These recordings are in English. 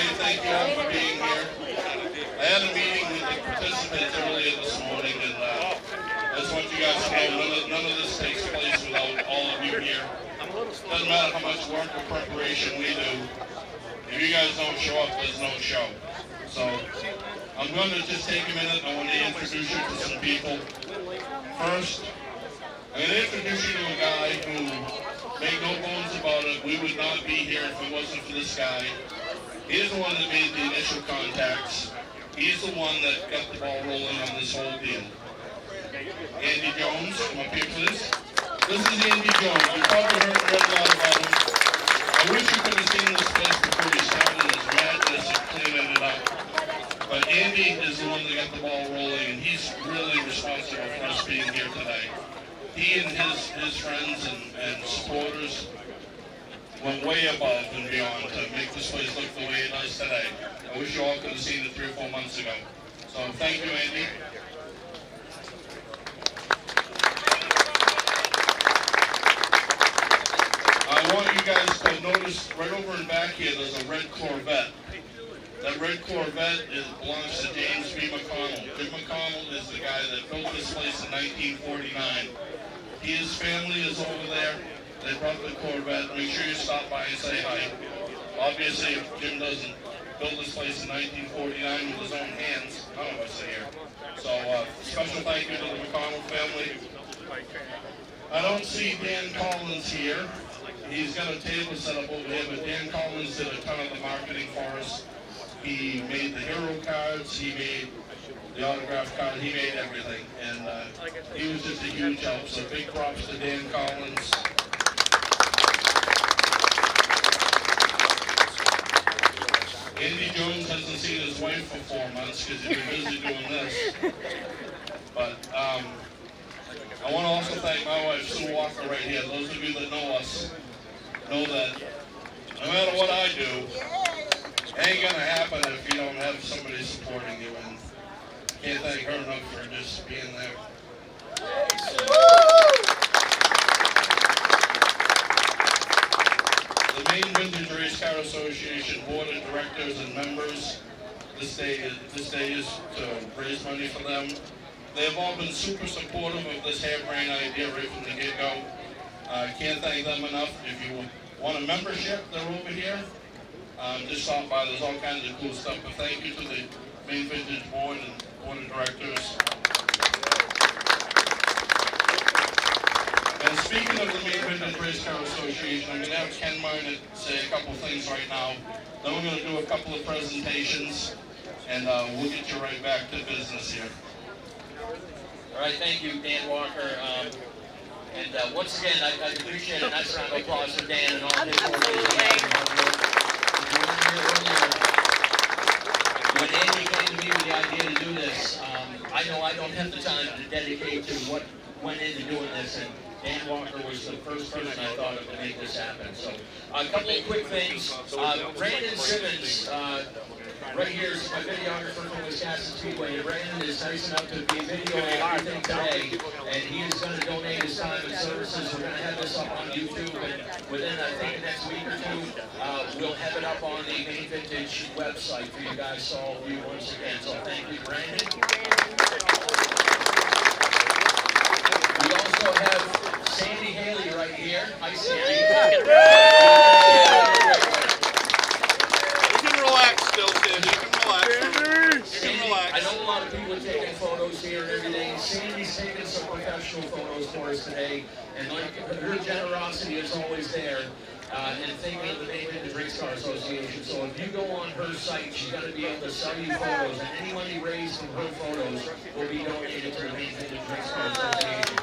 say thank you all for being here. I had a meeting with the participants earlier this morning, and I just want you guys to know none of this takes place without all of you here. Doesn't matter how much work or preparation we do. If you guys don't show up, there's no show. So I'm going to just take a minute. I want to introduce you to some people. First, I'm going to introduce you to a guy who, make no bones about it, we would not be here if it wasn't for this guy. He's the one that made the initial contacts. He's the one that got the ball rolling on this whole deal. Andy Jones, come up here please. This is Andy Jones. You probably heard and read a lot about him. I wish you could have seen this place before you started his madness and cleaning it up. But Andy is the one that got the ball rolling, and he's really responsible for us being here today. He and his friends and supporters went way above and beyond to make this place look the way it does today. I wish you all could have seen it 3 or 4 months ago. So thank you, Andy. I want you guys to notice right over and back here, there's a red Corvette. That red Corvette belongs to James B. McConnell. Jim McConnell is the guy that built this place in 1949. His family is over there. They brought the Corvette. Make sure you stop by and say hi. Obviously, if Jim doesn't build this place in 1949 with his own hands, none of us are here. So, special thank you to the McConnell family. I don't see Dan Collins here. He's got a table set up over here, but Dan Collins did a ton of the marketing for us. He made the hero cards, he made the autograph card, he made everything. And he was just a huge help. So big props to Dan Collins. Andy Jones hasn't seen his wife for 4 months because he's been busy doing this. But I want to also thank my wife, Sue Walker, right here. Those of you that know us know that no matter what I do, it ain't going to happen if you don't have somebody supporting you. And can't thank her enough for just being there. The Maine Vintage Race Car Association Board of Directors and members, this day is to raise money for them. They've all been super supportive of this harebrained idea right from the get-go. Can't thank them enough. If you want a membership, they're over here. Just stop by. There's all kinds of cool stuff. But thank you to the Maine Vintage Board and Board of Directors. And speaking of the Maine Vintage Race Car Association, I'm going to have Ken Minor say a couple things right now. Then we're going to do a couple of presentations, and we'll get you right back to business here. All right, thank you, Dan Walker. And once again, I appreciate a nice round of applause for Dan and all his organization. When Andy came to me with the idea to do this, I know I don't have the time to dedicate to what went into doing this, and Dan Walker was the first person I thought of to make this happen. So a couple of quick things. Brandon Simmons, right here is my videographer from Wisconsin Speedway. And Brandon is nice enough to be videoing everything today, and he is going to donate his time and services. We're going to have this up on YouTube, and within, I think, the next week or two, we'll have it up on the Maine Vintage website for you guys, so all of you once again. So thank you, Brandon. We also have Sandy Haley right here. Hi, Sandy. You can relax still, Tim. You can relax. You can relax. I know a lot of people are taking photos here and everything. Sandy's taking some professional photos for us today, and like her generosity is always there. And thinking of the Maine Vintage Race Car Association. So if you go on her site, she's going to be able to sell you photos, and any money raised from her photos will be donated to the Maine Vintage Race Car Association.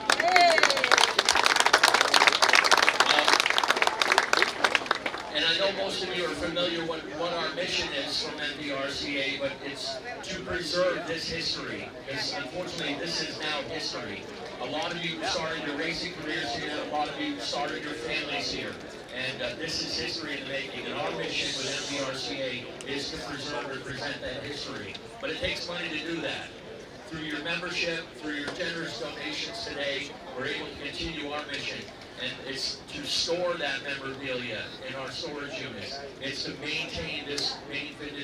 And I know most of you are familiar with what our mission is from NVRCA, but it's to preserve this history, because unfortunately this is now history. A lot of you started your racing careers here, a lot of you started your families here. And this is history in the making, and our mission with NVRCA is to preserve and present that history. But it takes money to do that. Through your membership, through your generous donations today, we're able to continue our mission. And it's to store that memorabilia in our storage units. It's to maintain this Maine Vintage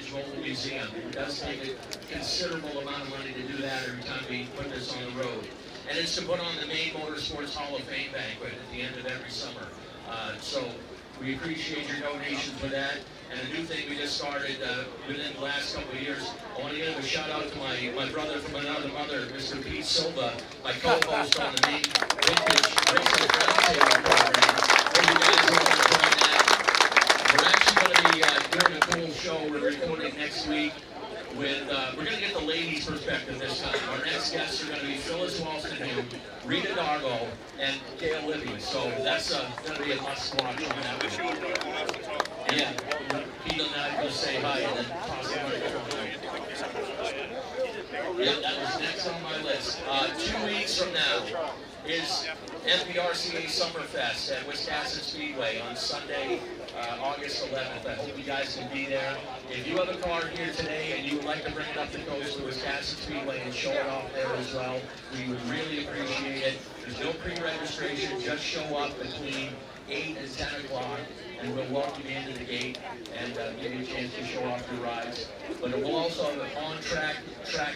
museum. It does take a considerable amount of money to do that every time we put this on the road. And it's to put on the Maine Motorsports Hall of Fame banquet at the end of every summer. So we appreciate your donations for that. And a new thing we just started within the last couple of years, I want to give a shout out to my brother from another mother, Mr. Pete Silva, my co-host on the Maine Vintage Racing Roundtable program. Hope you guys are all enjoying that. We're actually going to be doing a cool show we're recording next week. We're going to get the ladies' perspective this time. Our next guests are going to be Phyllis Walston, Rita Dargo, and Gail Libby. So that's going to be a must-watch on that one. Yeah, Pete and I will say hi and then toss it right over. Yeah, that was next on my list. 2 weeks from now is NPRCA Summerfest at Wisconsin Speedway on Sunday, August 11th. I hope you guys can be there. If you have a car here today and you would like to bring it up the coast to Wisconsin Speedway and show it off there as well, we would really appreciate it. There's no pre-registration, just show up between 8 and 10 o'clock, and we'll walk you into the gate and give you a chance to show off your rides. But it will also have an on-track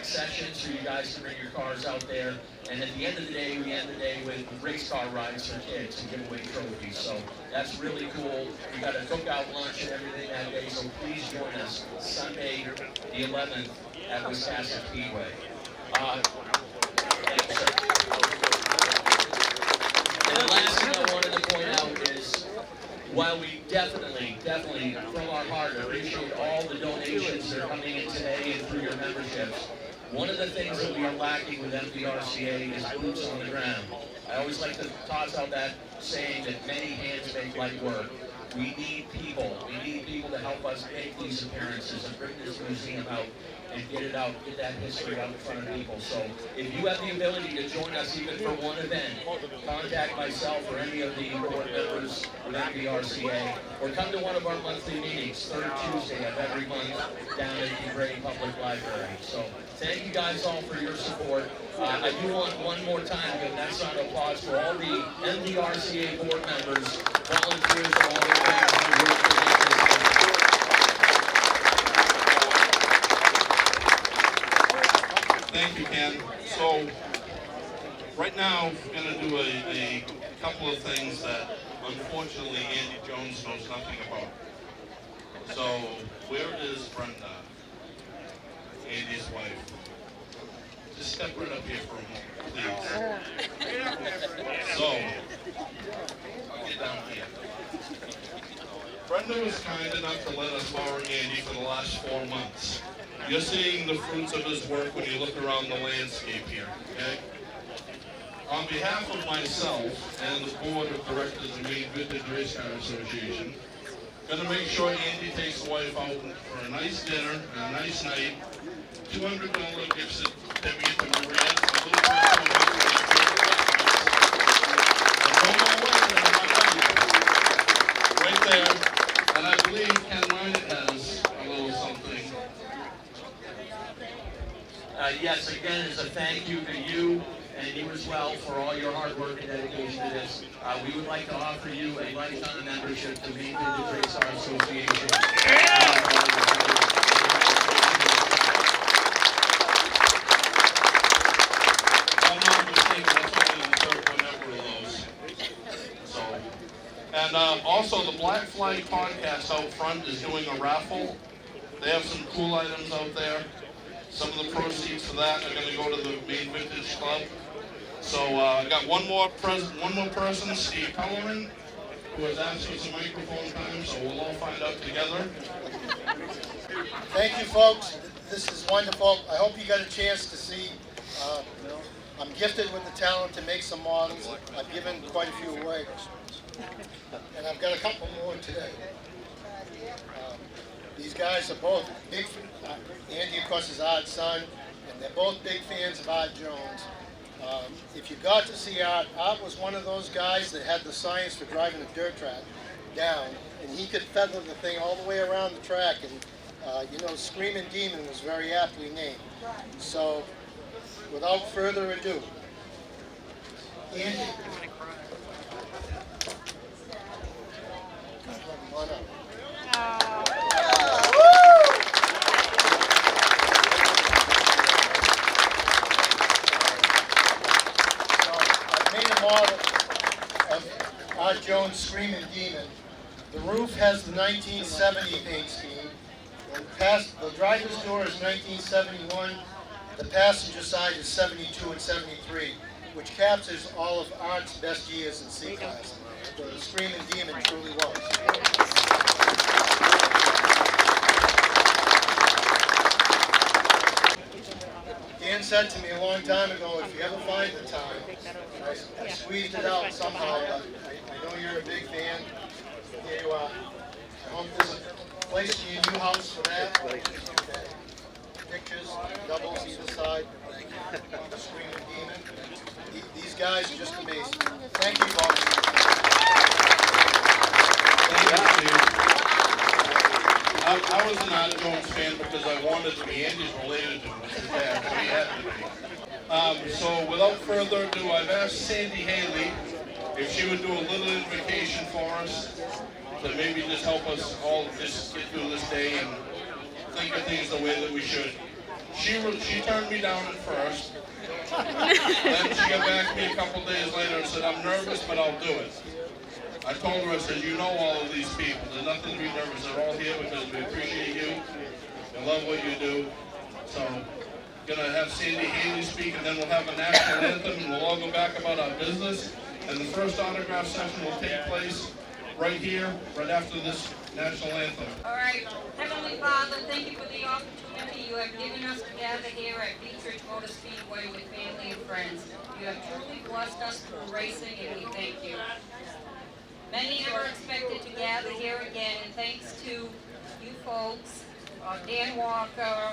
session so you guys can bring your cars out there. And at the end of the day, we end the day with race car rides for kids and giveaway trophies. So that's really cool. We got a cookout lunch and everything that day, so please join us Sunday the 11th at Wisconsin Speedway. Thank you, sir. And the last thing I wanted to point out is, while we definitely, from our heart, appreciate all the donations that are coming in today and through your memberships, one of the things that we are lacking with MPRCA is boots on the ground. I always like to toss out that saying that many hands make light work. We need people. We need people to help us make these appearances and bring this museum out and get it out, get that history out in front of people. So if you have the ability to join us even for one event, contact myself or any of the board members of MPRCA, or come to one of our monthly meetings, third Tuesday of every month down at the Gray Public Library. So thank you guys all for your support. I do want one more time to give that round of applause for all the MPRCA board members, volunteers, and all their fans who work to make this happen. Thank you, Ken. So, right now, we're going to do a couple of things that, unfortunately, Andy Jones knows nothing about. So, where is Brenda, Andy's wife? Just step right up here for a moment, please. So, I'll get down here. Brenda was kind enough to let us borrow Andy for the last 4 months. You're seeing the fruits of his work when you look around the landscape here, okay? On behalf of myself and the board of directors of the Maine Vintage Race Car Association, going to make sure Andy takes the wife out for a nice dinner and a nice night. $200 gift certificate to Maria, a little personal right there. And I believe Ken Ryan has a little something. Yes, again, as a thank you to you and you as well for all your hard work and dedication to this. We would like to offer you a lifetime membership to Maine Vintage Race Car Association. I'm not mistaken, that's only the third one ever of those. So, and also the Black Flag podcast out front is doing a raffle. They have some cool items out there. Some of the proceeds for that are going to go to the Maine Vintage Club. So I got one more person, Steve Pellerman, who has asked for some microphone time, so we'll all find out together. Thank you, folks. This is wonderful. I hope you got a chance to see. I'm gifted with the talent to make some models. I've given quite a few away, and I've got a couple more today. These guys are both big. Andy, of course, is Art's son, and they're both big fans of Art Jones. If you got to see Art, Art was one of those guys that had the science for driving a dirt track down, and he could feather the thing all the way around the track, and Screaming Demon was very aptly named. So, without further ado, Andy, come on up. Jones' Screaming Demon. The roof has the 1970 paint scheme. The driver's door is 1971. The passenger side is 72 and 73, which captures all of Art's best years in C-Class. The Screaming Demon truly was. Dan said to me a long time ago, if you ever find the time, I squeezed it out somehow, but I know you're a big fan. Here you are. I hope there's a place in your new house for that. Pictures, doubles either side. The Screaming Demon. These guys are just amazing. Thank you, folks. Thank you, Steve. I was an Art Jones fan because I wanted to be. Andy's related to him, which is bad, so he had to be. So without further ado, I've asked Sandy Haley if she would do a little invocation for us to maybe just help us all just get through this day and think of things the way that we should. She turned me down at first. Then she got back to me a couple days later and said, I'm nervous, but I'll do it. I told her, I said, you know all of these people. There's nothing to be nervous. They're all here because we appreciate you and love what you do. So, gonna have Sandy Haley speak, and then we'll have a national anthem, and we'll all go back about our business. And the first autograph session will take place right here, right after this national anthem. All right, Heavenly Father, thank you for the opportunity you have given us to gather here at Beech Ridge Motor Speedway with family and friends. You have truly blessed us through racing, and we thank you. Many never expected to gather here again, and thanks to you folks, Dan Walker,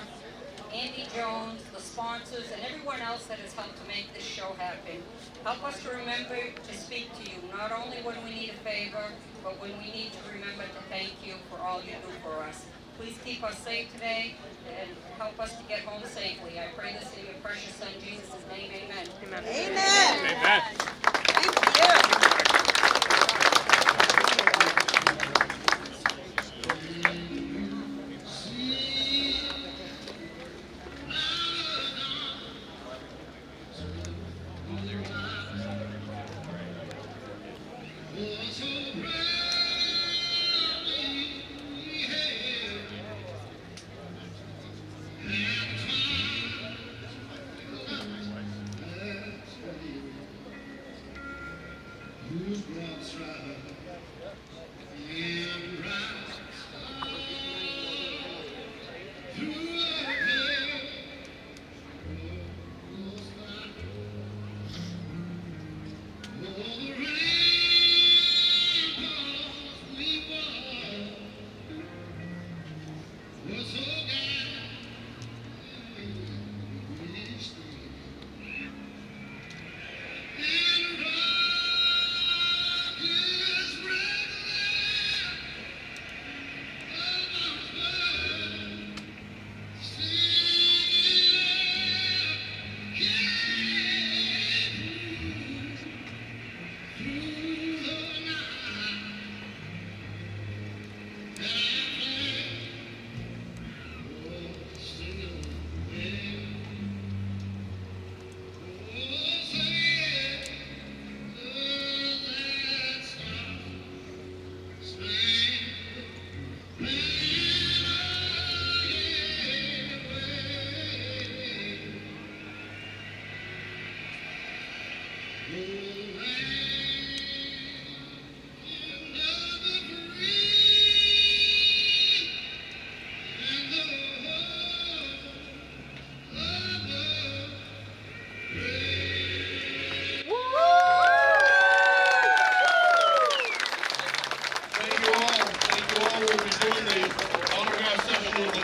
Andy Jones, the sponsors, and everyone else that has helped to make this show happen. Help us to remember to speak to you, not only when we need a favor, but when we need to remember to thank you for all you do for us. Please keep us safe today and help us to get home safely. I pray this in your precious Son, Jesus' name, amen. Amen. Amen. Thank you.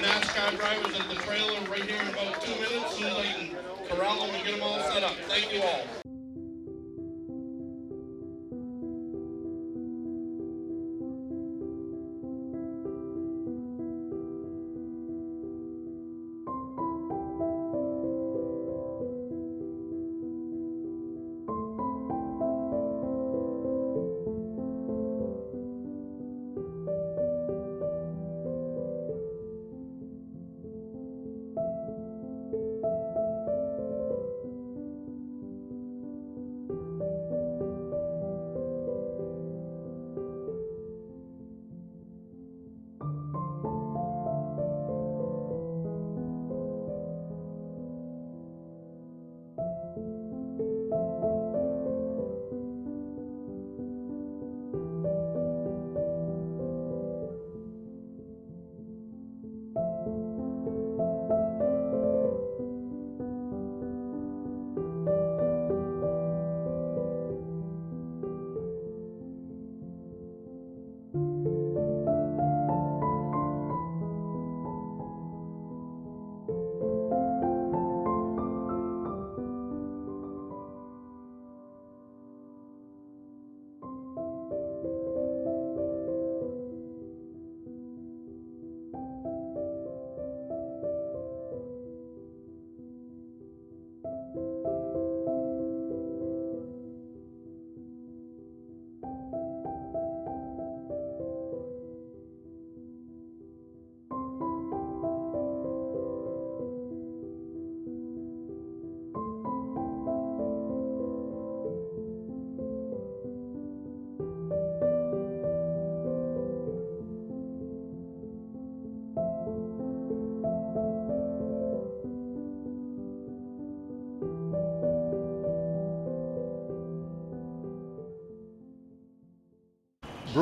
NASCAR drivers at the trailer right here in about 2 minutes, as soon as I can corral them and get them all set up. Thank you all.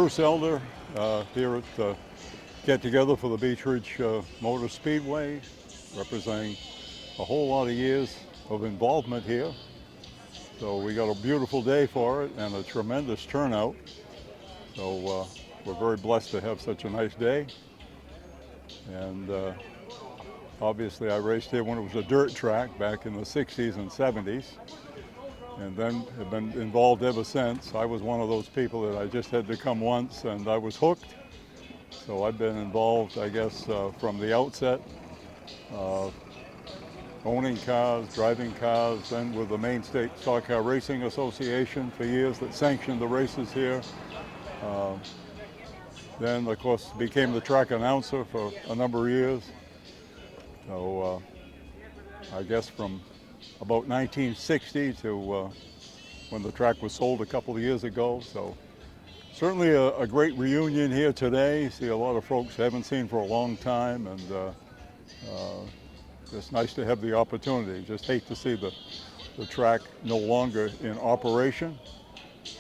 first elder here at the get together for the Beech Ridge Motor Speedway, representing a whole lot of years of involvement here. So we got a beautiful day for it and a tremendous turnout. So we're very blessed to have such a nice day. And obviously I raced here when it was a dirt track back in the 60s and 70s. And then have been involved ever since. I was one of those people that I just had to come once and I was hooked. So I've been involved, I guess, from the outset, owning cars, driving cars, then with the Maine State Stock Car Racing Association for years that sanctioned the races here. Then, of course, became the track announcer for a number of years. So I guess from about 1960 to when the track was sold a couple of years ago. So certainly a great reunion here today. See a lot of folks I haven't seen for a long time, and it's nice to have the opportunity. Just hate to see the track no longer in operation.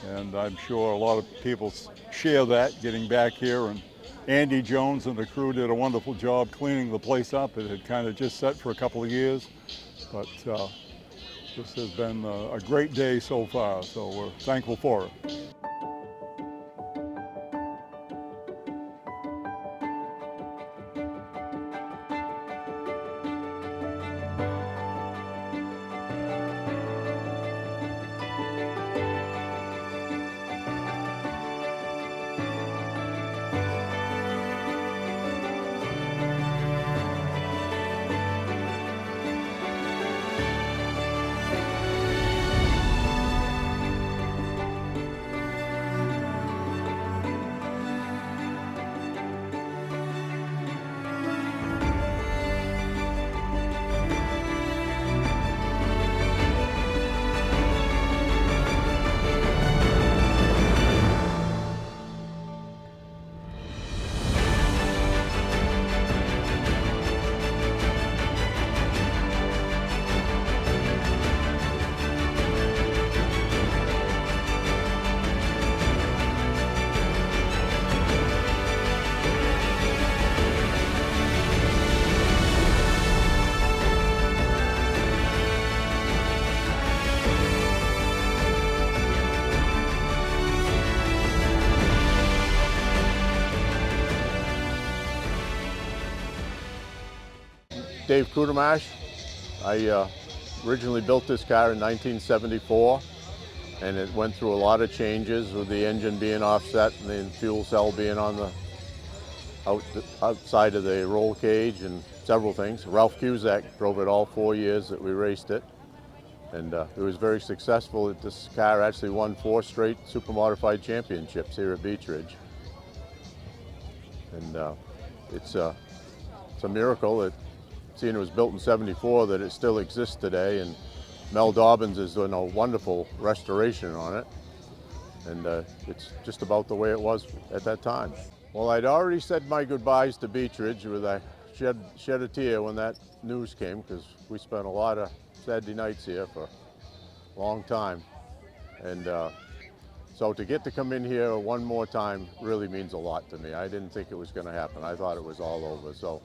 And I'm sure a lot of people share that, getting back here. And Andy Jones and the crew did a wonderful job cleaning the place up. It had kind of just set for a couple of years. But this has been a great day so far, so we're thankful for it. Dave Kudamash. I originally built this car in 1974, and it went through a lot of changes with the engine being offset and the fuel cell being on the outside of the roll cage and several things. Ralph Cusack drove it all 4 years that we raced it, and it was very successful. This car actually won 4 straight super modified championships here at Beech Ridge, and it's a miracle that, seeing it was built in '74, that it still exists today. And Mel Dobbins is doing a wonderful restoration on it, and it's just about the way it was at that time. Well, I'd already said my goodbyes to Beech Ridge. I shed a tear when that news came, because we spent a lot of Saturday nights here for a long time, and so to get to come in here one more time really means a lot to me. I didn't think it was going to happen. I thought it was all over. So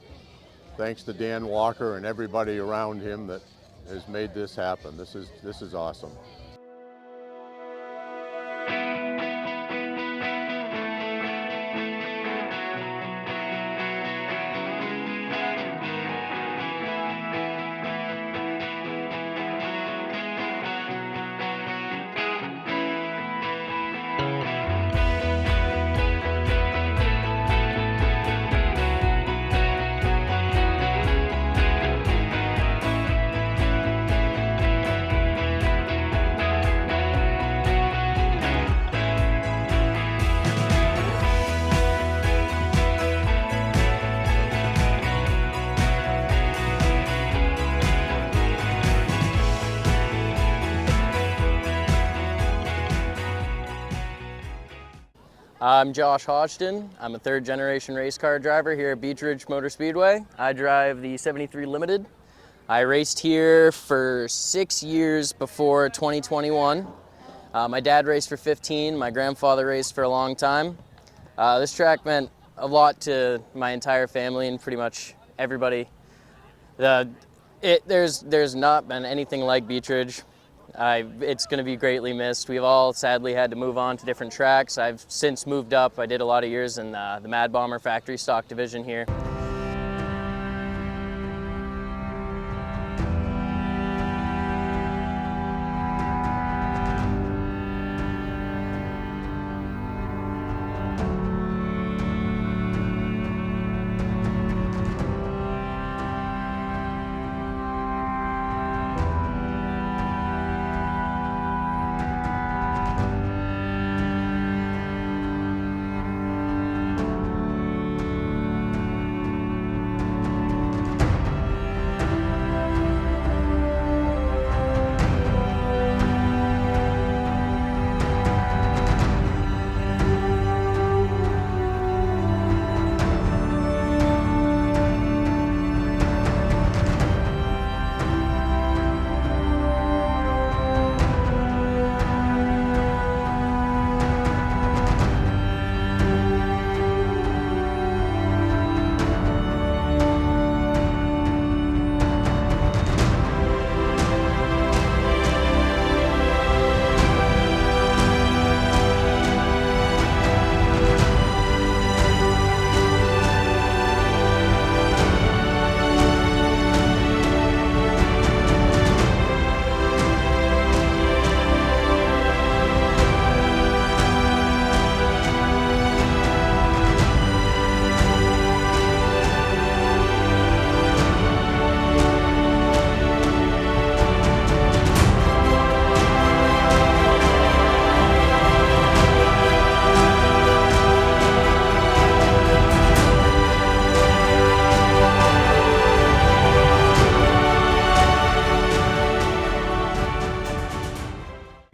thanks to Dan Walker and everybody around him that has made this happen. This is awesome. I'm Josh Hodgson. I'm a third-generation race car driver here at Beech Ridge Motor Speedway. I drive the 73 Limited. I raced here for 6 years before 2021. My dad raced for 15. My grandfather raced for a long time. This track meant a lot to my entire family and pretty much everybody. There's not been anything like Beech Ridge. It's going to be greatly missed. We've all sadly had to move on to different tracks. I've since moved up. I did a lot of years in the Mad Bomber factory stock division here.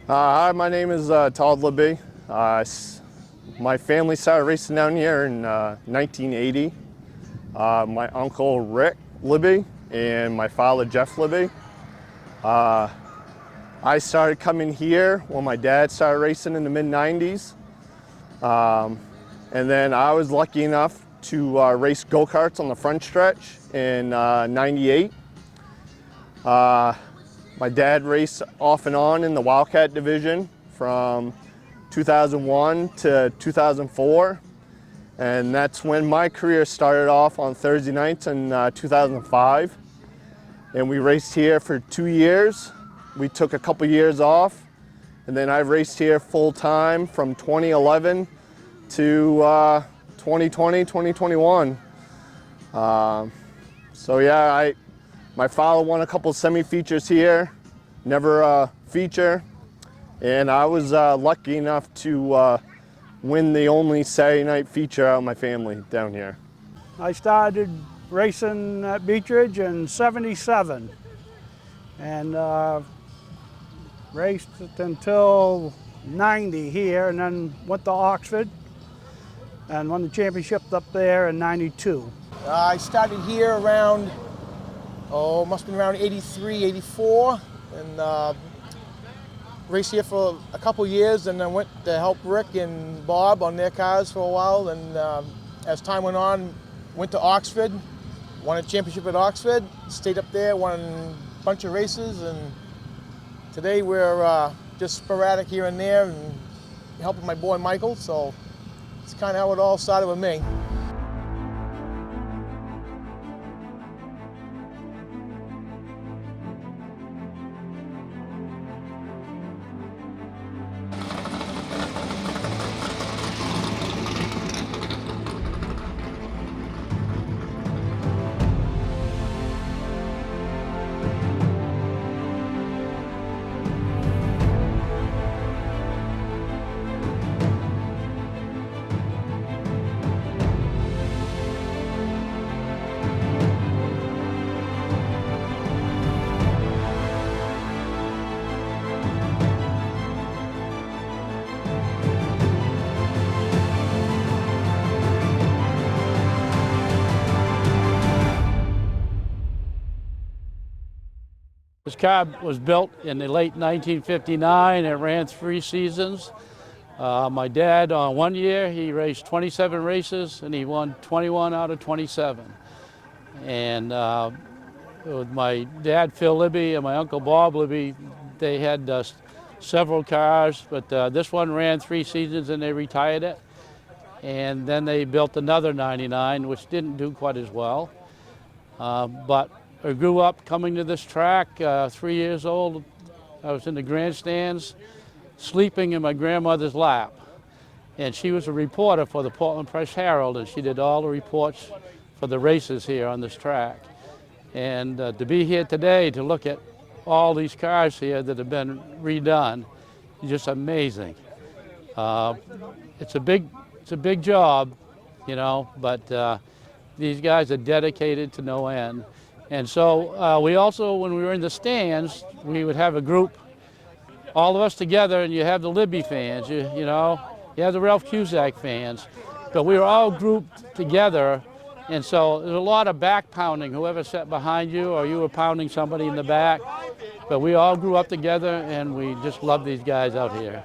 Hi, my name is Todd Libby. My family started racing down here in 1980. My uncle Rick Libby and my father Jeff Libby. I started coming here when my dad started racing in the mid-90s. And then I was lucky enough to race go-karts on the front stretch in 98. My dad raced off and on in the Wildcat division from 2001 to 2004. And that's when my career started off on Thursday nights in 2005. And we raced here for 2 years. We took a couple years off. And then I raced here full time from 2011 to 2020, 2021. So yeah, my father won a couple semi-features here, never a feature, and I was lucky enough to win the only Saturday night feature out of my family down here. I started racing at Beech Ridge in '77 and raced until '90 here, and then went to Oxford and won the championship up there in '92. I started here around, must have been around '83, '84, and raced here for a couple years, and then went to help Rick and Bob on their cars for a while, and as time went on, went to Oxford, won a championship at Oxford, stayed up there, won a bunch of races, and today we're just sporadic here and there and helping my boy Michael, so it's kind of how it all started with me. This car was built in the late 1959. It ran 3 seasons. My dad, one year, he raced 27 races and he won 21 out of 27. And with my dad, Phil Libby, and my uncle Bob Libby, they had several cars, but this one ran 3 seasons and they retired it. And then they built another 99, which didn't do quite as well. But I grew up coming to this track, 3 years old. I was in the grandstands, sleeping in my grandmother's lap. And she was a reporter for the Portland Press Herald, and she did all the reports for the races here on this track. And to be here today to look at all these cars here that have been redone is just amazing. It's a big job, you know, but these guys are dedicated to no end. And so we also, when we were in the stands, we would have a group, all of us together, and you have the Libby fans, you know, you have the Ralph Cusack fans, but we were all grouped together, and so there's a lot of back pounding, whoever sat behind you or you were pounding somebody in the back, but we all grew up together and we just love these guys out here.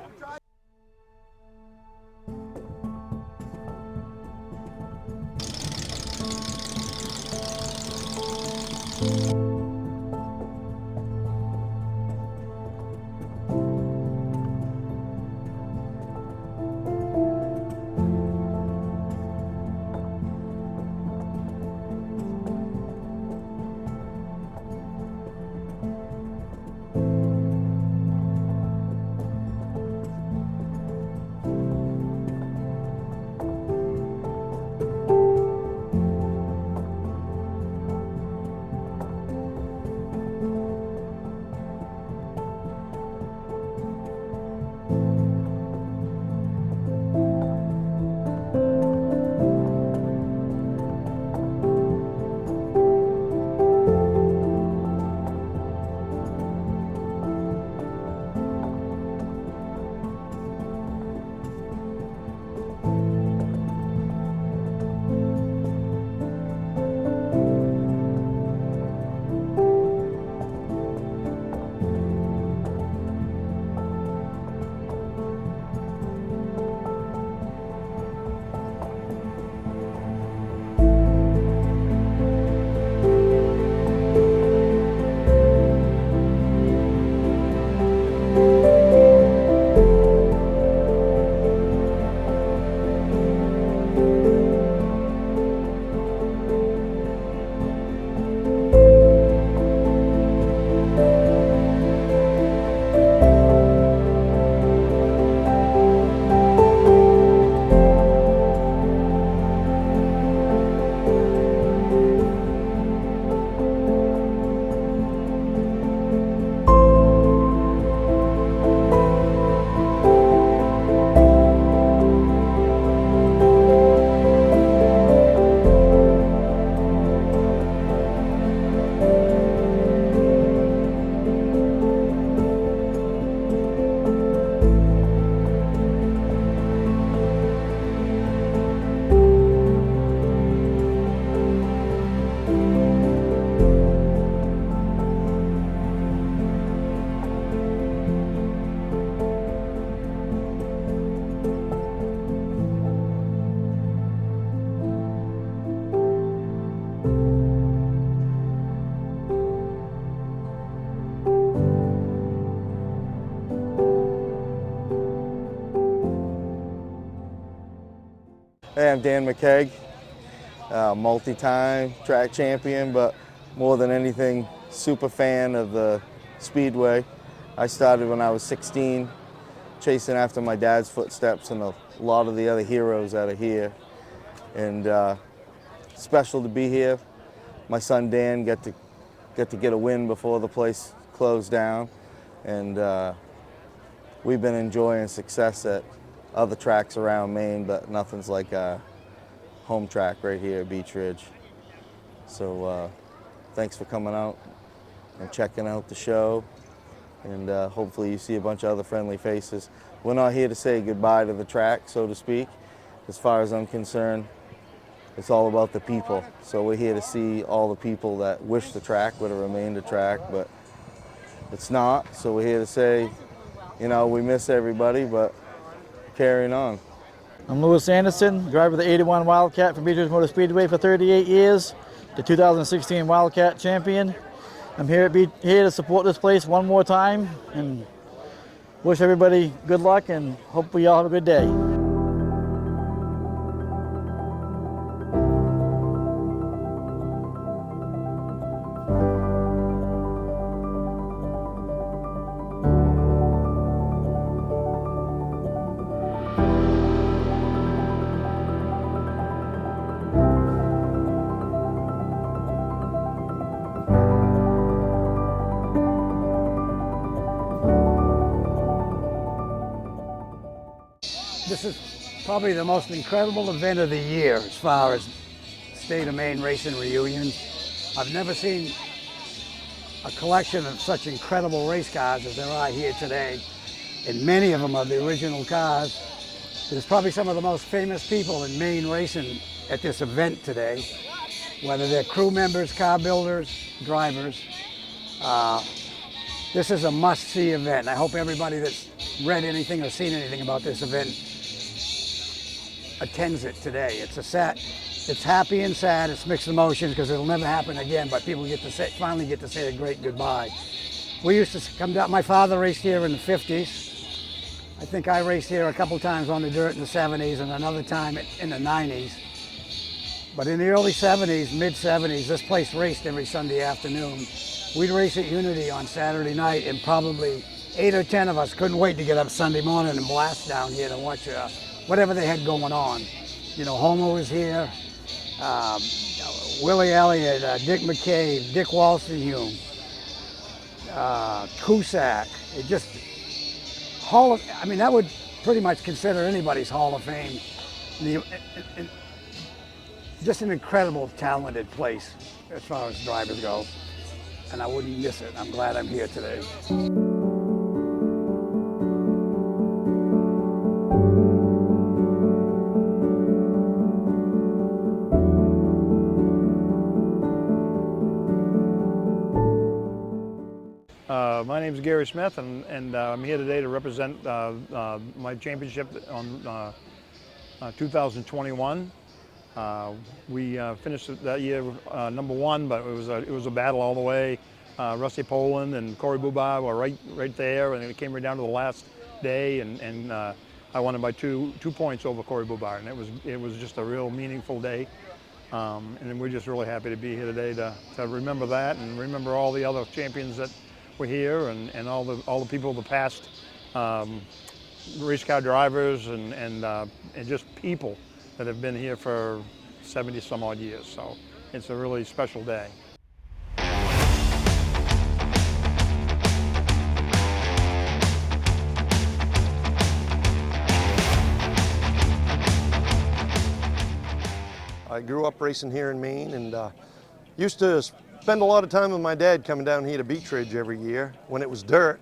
Hey, I'm Dan McKeag, multi-time track champion, but more than anything, super fan of the Speedway. I started when I was 16, chasing after my dad's footsteps and a lot of the other heroes out of here. And special to be here. My son Dan got to get a win before the place closed down, and we've been enjoying success at other tracks around Maine, but nothing's like a home track right here at Beech Ridge. So thanks for coming out and checking out the show, and hopefully you see a bunch of other friendly faces. We're not here to say goodbye to the track, so to speak. As far as I'm concerned, it's all about the people. So we're here to see all the people that wish the track would have remained a track, but it's not. So we're here to say, you know, we miss everybody, but carrying on. I'm Lewis Anderson, driver of the 81 Wildcat from Beech Ridge Motor Speedway for 38 years, the 2016 Wildcat champion. I'm here to support this place one more time and wish everybody good luck and hope we all have a good day. This is probably the most incredible event of the year as far as state of Maine racing reunions. I've never seen a collection of such incredible race cars as there are here today, and many of them are the original cars. There's probably some of the most famous people in Maine racing at this event today, whether they're crew members, car builders, drivers. This is a must-see event. I hope everybody that's read anything or seen anything about this event attends it today. It's happy and sad. It's mixed emotions because it'll never happen again, but people finally get to say a great goodbye. We used to come down, my father raced here in the 50s. I think I raced here a couple times on the dirt in the 70s and another time in the 90s. But in the early 70s, mid-70s, this place raced every Sunday afternoon. We'd race at Unity on Saturday night, and probably 8 or 10 of us couldn't wait to get up Sunday morning and blast down here to watch whatever they had going on. You know, Homer was here, Willie Elliott, Dick McCabe, Dick Walston-Hume, Cusack. That would pretty much consider anybody's Hall of Fame. Just an incredible, talented place as far as drivers go, and I wouldn't miss it. I'm glad I'm here today. My name is Gary Smith, and I'm here today to represent my championship on 2021. We finished that year number 1, but it was a battle all the way. Rusty Poland and Corey Bubar were right there, and it came right down to the last day, and I won it by two points over Corey Bubar, and it was just a real meaningful day. And we're just really happy to be here today to remember that and remember all the other champions that were here and all the people of the past, race car drivers and just people that have been here for 70 some odd years. So it's a really special day. I grew up racing here in Maine and used to spend a lot of time with my dad coming down here to Beech Ridge every year when it was dirt.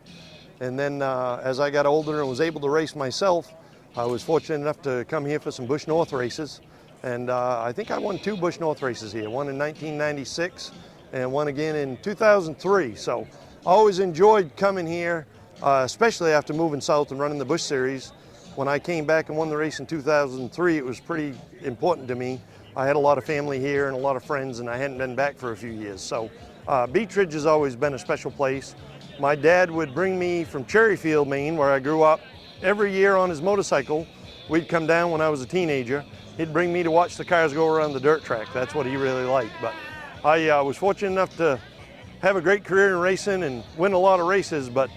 And then as I got older and was able to race myself, I was fortunate enough to come here for some Bush North races. And I think I won 2 Bush North races here, one in 1996 and one again in 2003. So I always enjoyed coming here, especially after moving south and running the Bush Series. When I came back and won the race in 2003, it was pretty important to me. I had a lot of family here and a lot of friends, and I hadn't been back for a few years. So Beech Ridge has always been a special place. My dad would bring me from Cherryfield, Maine, where I grew up, every year on his motorcycle. We'd come down when I was a teenager. He'd bring me to watch the cars go around the dirt track. That's what he really liked. But I was fortunate enough to have a great career in racing and win a lot of races, but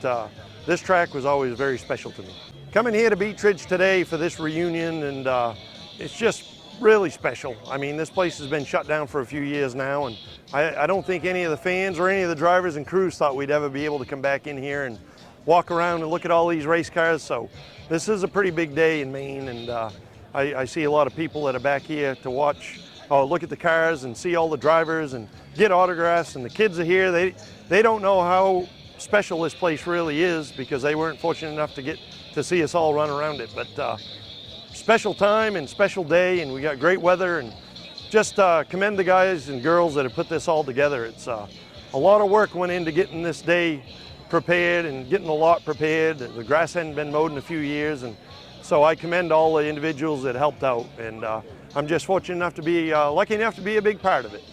this track was always very special to me. Coming here to Beech Ridge today for this reunion, and it's just really special. I mean, this place has been shut down for a few years now, and I don't think any of the fans or any of the drivers and crews thought we'd ever be able to come back in here and walk around and look at all these race cars. So this is a pretty big day in Maine, and I see a lot of people that are back here to watch, look at the cars and see all the drivers and get autographs, and the kids are here. They don't know how special this place really is because they weren't fortunate enough to get to see us all run around it. But special time and special day, and we got great weather, and just commend the guys and girls that have put this all together. It's a lot of work went into getting this day prepared and getting the lot prepared. The grass hadn't been mowed in a few years, and So I commend all the individuals that helped out, and I'm just fortunate enough to be, lucky enough to be a big part of it.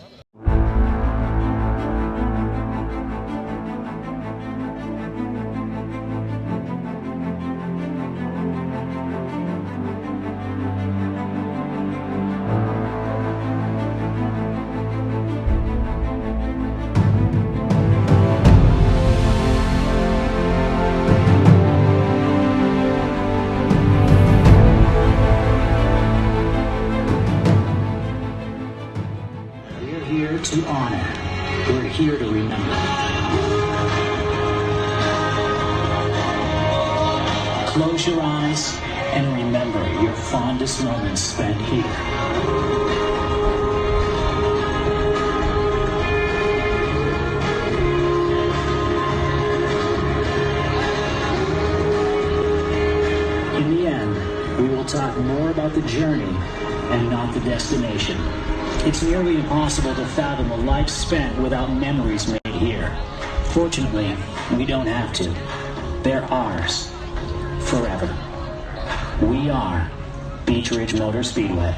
We're here to honor. We're here to remember. Close your eyes and remember your fondest moments spent here. In the end, we will talk more about the journey and not the destination. It's nearly impossible to fathom a life spent without memories made here. Fortunately, we don't have to. They're ours. Forever. We are Beech Ridge Motor Speedway.